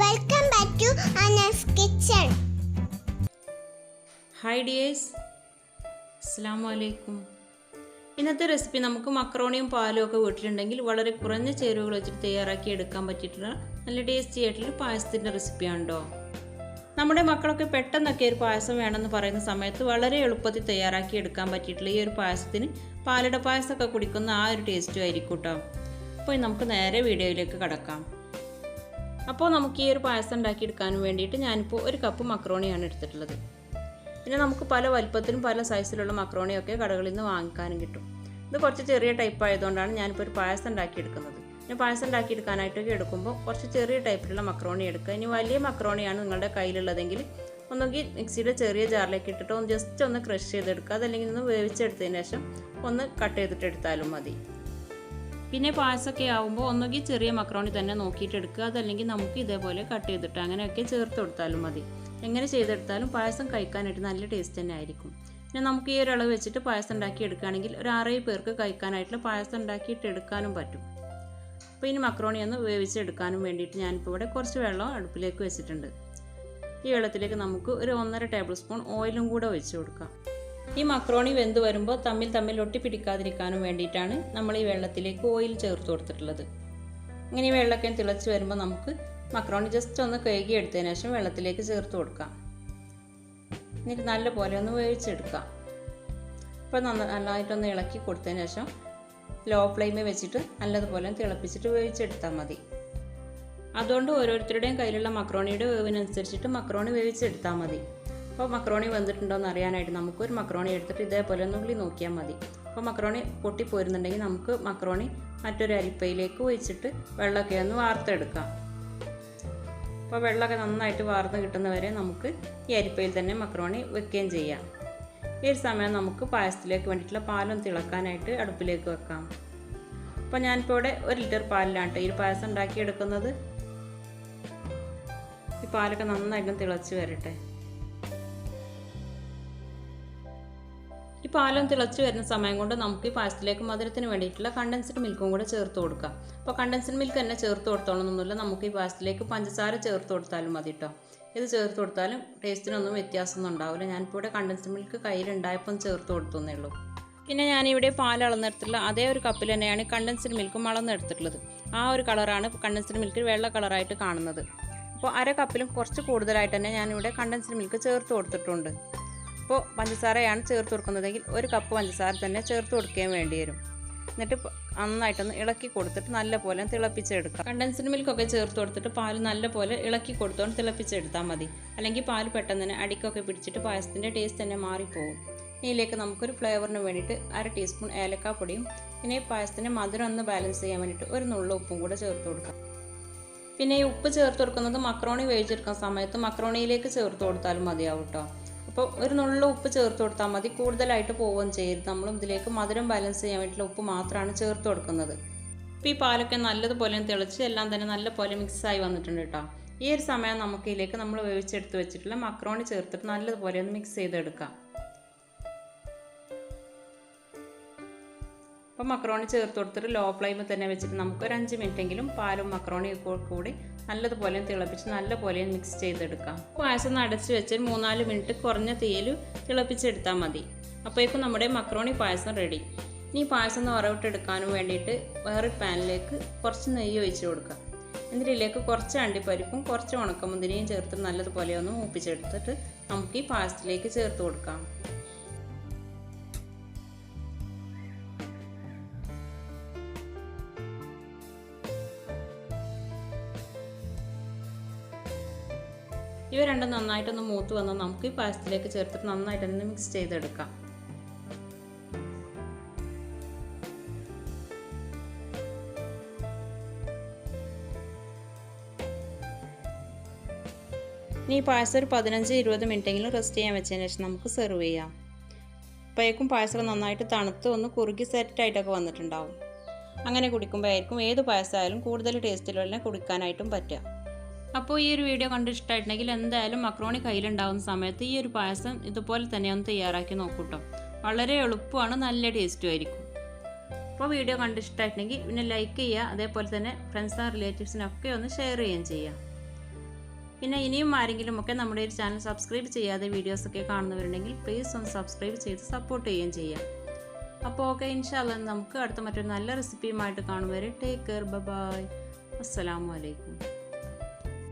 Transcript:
Welcome back to Anams kitchen. Hi dears, Assalamu alaikum. ഇന്നത്തെ recipe നമുക്ക് മക്രോണിയും പാലും ഒക്കെ വീട്ടിലുണ്ടെങ്കിൽ വളരെ കുറഞ്ഞ ചേരുവകൾ വെച്ചിട്ട് തയ്യാറാക്കി എടുക്കാൻ പറ്റിയിട്ടുള്ള നല്ല ടേസ്റ്റി ആയിട്ടുള്ള പായസത്തിൻ്റെ റെസിപ്പിയാണ് കേട്ടോ. നമ്മുടെ മക്കളൊക്കെ പെട്ടെന്നൊക്കെ ഒരു പായസം വേണമെന്ന് പറയുന്ന സമയത്ത് വളരെ എളുപ്പത്തിൽ തയ്യാറാക്കി എടുക്കാൻ പറ്റിയിട്ടുള്ള ഈ ഒരു പായസത്തിന് പാലട പായസമൊക്കെ കുടിക്കുന്ന ആ ഒരു ടേസ്റ്റും ആയിരിക്കും കേട്ടോ. അപ്പോൾ നമുക്ക് നേരെ വീഡിയോയിലേക്ക് കടക്കാം. അപ്പോൾ നമുക്ക് ഈ ഒരു പായസം ഉണ്ടാക്കിയെടുക്കാൻ വേണ്ടിയിട്ട് ഞാനിപ്പോൾ ഒരു കപ്പ് മക്രോണിയാണ് എടുത്തിട്ടുള്ളത്. പിന്നെ നമുക്ക് പല വലുപ്പത്തിലും പല സൈസിലുള്ള മക്രോണിയൊക്കെ കടകളിൽ നിന്ന് വാങ്ങിക്കാനും കിട്ടും. ഇത് കുറച്ച് ചെറിയ ടൈപ്പ് ആയതുകൊണ്ടാണ് ഞാനിപ്പോൾ ഒരു പായസം ഉണ്ടാക്കിയെടുക്കുന്നത്. ഇനി പായസം ഉണ്ടാക്കിയെടുക്കാനായിട്ടൊക്കെ എടുക്കുമ്പോൾ കുറച്ച് ചെറിയ ടൈപ്പിലുള്ള മക്രോണി എടുക്കുക. ഇനി വലിയ മക്രോണിയാണ് നിങ്ങളുടെ കയ്യിലുള്ളതെങ്കിൽ ഒന്നുകിൽ മിക്സിയുടെ ചെറിയ ജാറിലേക്ക് ഇട്ടിട്ട് ജസ്റ്റ് ഒന്ന് ക്രഷ് ചെയ്തെടുക്കുക. അതല്ലെങ്കിൽ ഒന്ന് വേവിച്ചെടുത്തതിന് ശേഷം ഒന്ന് കട്ട് ചെയ്തിട്ട് എടുത്താലും മതി. പിന്നെ പായസമൊക്കെ ആകുമ്പോൾ ഒന്നുകിൽ ചെറിയ മക്രോണി തന്നെ നോക്കിയിട്ട് എടുക്കുക. അതല്ലെങ്കിൽ നമുക്ക് ഇതേപോലെ കട്ട് ചെയ്തിട്ട് അങ്ങനെയൊക്കെ ചേർത്ത് കൊടുത്താലും മതി. എങ്ങനെ ചെയ്തെടുത്താലും പായസം കഴിക്കാനായിട്ട് നല്ല ടേസ്റ്റ് തന്നെ ആയിരിക്കും. പിന്നെ നമുക്ക് ഈ ഒരളവ് വെച്ചിട്ട് പായസം ഉണ്ടാക്കി എടുക്കുകയാണെങ്കിൽ ഒരു 6 പേർക്ക് കഴിക്കാനായിട്ടുള്ള പായസം ഉണ്ടാക്കിയിട്ട് എടുക്കാനും പറ്റും. അപ്പോൾ ഇനി മക്രോണി ഒന്ന് വേവിച്ചെടുക്കാനും വേണ്ടിയിട്ട് ഞാനിപ്പോൾ ഇവിടെ കുറച്ച് വെള്ളം അടുപ്പിലേക്ക് വെച്ചിട്ടുണ്ട്. ഈ വെള്ളത്തിലേക്ക് നമുക്ക് ഒരു 1.5 ടേബിൾ സ്പൂൺ ഓയിലും കൂടെ ഒഴിച്ച് കൊടുക്കാം. ഈ മക്രോണി വെന്ത് വരുമ്പോൾ തമ്മിൽ ഒട്ടിപ്പിടിക്കാതിരിക്കാനും വേണ്ടിയിട്ടാണ് നമ്മൾ ഈ വെള്ളത്തിലേക്ക് ഓയിൽ ചേർത്ത് കൊടുത്തിട്ടുള്ളത്. ഇങ്ങനെ ഈ വെള്ളമൊക്കെ തിളച്ച് വരുമ്പോൾ നമുക്ക് മക്രോണി ജസ്റ്റ് ഒന്ന് കഴുകി എടുത്തതിന് ശേഷം വെള്ളത്തിലേക്ക് ചേർത്ത് കൊടുക്കാം. എന്നിട്ട് നല്ലപോലെ ഒന്ന് വേവിച്ചെടുക്കാം. അപ്പോൾ നന്നായിട്ടൊന്ന് ഇളക്കി കൊടുത്തതിന് ശേഷം ലോ ഫ്ലെയിമിൽ വെച്ചിട്ട് നല്ലതുപോലെ തിളപ്പിച്ചിട്ട് വേവിച്ചെടുത്താൽ മതി. അതുകൊണ്ട് ഓരോരുത്തരുടെയും കയ്യിലുള്ള മക്രോണിയുടെ വേവിനനുസരിച്ചിട്ട് മക്രോണി വേവിച്ചെടുത്താൽ മതി. അപ്പോൾ മക്രോണി വെന്തിട്ടുണ്ടോ എന്ന് അറിയാനായിട്ട് നമുക്കൊരു മക്രോണി എടുത്തിട്ട് ഇതേപോലെ നുള്ളി നോക്കിയാൽ മതി. അപ്പോൾ മക്രോണി പൊട്ടിപ്പോരുന്നുണ്ടെങ്കിൽ നമുക്ക് മക്രോണി മറ്റൊരു അരിപ്പയിലേക്ക് ഒഴിച്ചിട്ട് വെള്ളമൊക്കെ ഒന്ന് വാർത്തെടുക്കാം. അപ്പോൾ വെള്ളമൊക്കെ നന്നായിട്ട് വാർന്ന് കിട്ടുന്നവരെ നമുക്ക് ഈ അരിപ്പയിൽ തന്നെ മക്രോണി വെക്കുകയും ചെയ്യാം. ഈ ഒരു സമയം നമുക്ക് പായസത്തിലേക്ക് വേണ്ടിയിട്ടുള്ള പാലും തിളക്കാനായിട്ട് അടുപ്പിലേക്ക് വെക്കാം. അപ്പോൾ ഞാനിപ്പോൾ ഇവിടെ 1 ലിറ്റർ പാലിലാണ് ഈ പായസം ഉണ്ടാക്കിയെടുക്കുന്നത്. ഈ പാലൊക്കെ നന്നായിട്ടും തിളച്ച് വരട്ടെ. ഈ പാലും തിളച്ച് വരുന്ന സമയം കൊണ്ട് നമുക്ക് ഈ പായസത്തിലേക്ക് മധുരത്തിന് വേണ്ടിയിട്ടുള്ള കണ്ടൻസ്ഡ് മിൽക്കും കൂടെ ചേർത്ത് കൊടുക്കാം. അപ്പോൾ കണ്ടൻസ്ഡ് മിൽക്ക് തന്നെ ചേർത്ത് കൊടുത്തോളണമെന്നൊന്നുമില്ല. നമുക്ക് ഈ പായസത്തിലേക്ക് പഞ്ചസാര ചേർത്ത് കൊടുത്താലും മതി കേട്ടോ. ഇത് ചേർത്ത് കൊടുത്താലും ടേസ്റ്റിനൊന്നും വ്യത്യാസമൊന്നും ഉണ്ടാവില്ല. ഞാനിപ്പോൾ ഇവിടെ കണ്ടൻസ്ഡ് മിൽക്ക് കയ്യിലുണ്ടായപ്പം ചേർത്ത് കൊടുത്തേ ഉള്ളൂ. പിന്നെ ഞാനിവിടെ പാൽ അളന്നെടുത്തിട്ടുള്ള അതേ ഒരു കപ്പിൽ തന്നെയാണ് കണ്ടൻസ്ഡ് മിൽക്കും അളന്നെടുത്തിട്ടുള്ളത്. ആ ഒരു കളറാണ് കണ്ടൻസ്ഡ് മിൽക്ക് വെള്ള കളറായിട്ട് കാണുന്നത്. അപ്പോൾ 1/2 കപ്പിലും കുറച്ച് കൂടുതലായിട്ട് തന്നെ ഞാനിവിടെ കണ്ടൻസ്ഡ് മിൽക്ക് ചേർത്ത് കൊടുത്തിട്ടുണ്ട്. അപ്പോൾ പഞ്ചസാരയാണ് ചേർത്ത് കൊടുക്കുന്നതെങ്കിൽ 1 കപ്പ് പഞ്ചസാര തന്നെ ചേർത്ത് കൊടുക്കുകയും വേണ്ടി വരും. എന്നിട്ട് നന്നായിട്ടൊന്ന് ഇളക്കി കൊടുത്തിട്ട് നല്ലപോലെ തിളപ്പിച്ചെടുക്കാം. കണ്ടൻസ്ഡ് മിൽക്കൊക്കെ ചേർത്ത് കൊടുത്തിട്ട് പാൽ നല്ലപോലെ ഇളക്കി കൊടുത്തോണ്ട് തിളപ്പിച്ചെടുത്താൽ മതി. അല്ലെങ്കിൽ പാൽ പെട്ടെന്ന് തന്നെ അടിക്കൊക്കെ പിടിച്ചിട്ട് പായസത്തിൻ്റെ ടേസ്റ്റ് തന്നെ മാറിപ്പോകും. ഇതിലേക്ക് നമുക്കൊരു ഫ്ലേവറിന് വേണ്ടിയിട്ട് 1/2 ടീസ്പൂൺ ഏലക്കാപ്പൊടിയും പിന്നെ ഈ പായസത്തിൻ്റെ മധുരം ഒന്ന് ബാലൻസ് ചെയ്യാൻ വേണ്ടിയിട്ട് ഒരു നുള്ളു ഉപ്പും കൂടെ ചേർത്ത് കൊടുക്കാം. പിന്നെ ഈ ഉപ്പ് ചേർത്ത് കൊടുക്കുന്നത് മക്രോണി വേവിച്ചെടുക്കുന്ന സമയത്ത് മക്രോണിയിലേക്ക് ചേർത്ത് കൊടുത്താലും മതിയാവും കേട്ടോ. അപ്പോൾ ഒരു നുള്ളു ഉപ്പ് ചേർത്ത് കൊടുത്താൽ മതി. കൂടുതലായിട്ട് പോവുകയും ചെയ്യരുത്. നമ്മളും ഇതിലേക്ക് മധുരം ബാലൻസ് ചെയ്യാൻ വേണ്ടിയിട്ടുള്ള ഉപ്പ് മാത്രമാണ് ചേർത്ത് കൊടുക്കുന്നത്. അപ്പോൾ ഈ പാലൊക്കെ നല്ലതുപോലെ തിളച്ച് എല്ലാം തന്നെ നല്ലപോലെ മിക്സായി വന്നിട്ടുണ്ട് കേട്ടോ. ഈ ഒരു സമയം നമുക്ക് ഇതിലേക്ക് നമ്മൾ വേവിച്ചെടുത്ത് വെച്ചിട്ടുള്ള മക്രോണി ചേർത്തിട്ട് നല്ലതുപോലെ ഒന്ന് മിക്സ് ചെയ്തെടുക്കാം. അപ്പോൾ മക്രോണി ചേർത്ത് കൊടുത്തിട്ട് ലോ ഫ്ലെയിമിൽ തന്നെ വെച്ചിട്ട് നമുക്ക് ഒരു 5 മിനിറ്റെങ്കിലും പാലും മക്രോണിയും കൂടി നല്ലതുപോലെ തിളപ്പിച്ച് നല്ലപോലെ മിക്സ് ചെയ്തെടുക്കാം. പായസം അടച്ച് വെച്ച് 3-4 മിനിറ്റ് കുറഞ്ഞ തീയിൽ തിളപ്പിച്ചെടുത്താൽ മതി. അപ്പോഴേക്കും നമ്മുടെ മക്രോണി പായസം റെഡി. ഇനി പായസം വറവിട്ടെടുക്കാനും വേണ്ടിയിട്ട് വേറൊരു പാനിലേക്ക് കുറച്ച് നെയ്യ് ഒഴിച്ച് കൊടുക്കാം. എന്നിട്ട് ഇതിലേക്ക് കുറച്ച് അണ്ടിപ്പരിപ്പും കുറച്ച് ഉണക്കമുന്തിരിയും ചേർത്ത് നല്ലതുപോലെ ഒന്ന് മൂപ്പിച്ചെടുത്തിട്ട് നമുക്ക് ഈ പായസത്തിലേക്ക് ചേർത്ത് കൊടുക്കാം. ഇവ രണ്ടും നന്നായിട്ടൊന്ന് മൂത്ത് വന്നാൽ നമുക്ക് ഈ പായസത്തിലേക്ക് ചേർത്തിട്ട് നന്നായിട്ടൊന്ന് മിക്സ് ചെയ്തെടുക്കാം. ഇനി ഈ പായസം ഒരു 15-20 മിനിറ്റെങ്കിലും റെസ്റ്റ് ചെയ്യാൻ വെച്ചതിന് ശേഷം നമുക്ക് സെർവ് ചെയ്യാം. അപ്പോഴേക്കും പായസം നന്നായിട്ട് തണുത്ത് ഒന്ന് കുറുകി സെറ്റായിട്ടൊക്കെ വന്നിട്ടുണ്ടാവും. അങ്ങനെ കുടിക്കുമ്പോഴായിരിക്കും ഏത് പായസമായാലും കൂടുതൽ ടേസ്റ്റിലുള്ള കുടിക്കാനായിട്ടും പറ്റുക. അപ്പോൾ ഈ ഒരു വീഡിയോ കണ്ട് ഇഷ്ടമായിട്ടുണ്ടെങ്കിൽ എന്തായാലും മക്രോണി കയ്യിലുണ്ടാകുന്ന സമയത്ത് ഈ ഒരു പായസം ഇതുപോലെ തന്നെ ഒന്ന് തയ്യാറാക്കി നോക്കൂട്ടോ. വളരെ എളുപ്പമാണ്, നല്ല ടേസ്റ്റും ആയിരിക്കും. അപ്പോൾ വീഡിയോ കണ്ട് ഇഷ്ടമായിട്ടുണ്ടെങ്കിൽ പിന്നെ ലൈക്ക് ചെയ്യുക, അതേപോലെ തന്നെ ഫ്രണ്ട്സ് ആൻഡ് റിലേറ്റീവ്സിനൊക്കെ ഒന്ന് ഷെയർ ചെയ്യുകയും ചെയ്യുക. പിന്നെ ഇനിയും ആരെങ്കിലും ഒക്കെ നമ്മുടെ ഒരു ചാനൽ സബ്സ്ക്രൈബ് ചെയ്യാതെ വീഡിയോസൊക്കെ കാണുന്നവരുണ്ടെങ്കിൽ പ്ലീസ് ഒന്ന് സബ്സ്ക്രൈബ് ചെയ്ത് സപ്പോർട്ട് ചെയ്യുകയും ചെയ്യാം. അപ്പോൾ ഓക്കെ, ഇൻഷാല്ലാ നമുക്ക് അടുത്ത മറ്റൊരു നല്ല റെസിപ്പിയുമായിട്ട് കാണും വരെ ടേക്ക് കെയർ, ബൈ. അസ്സലാമു അലൈക്കും.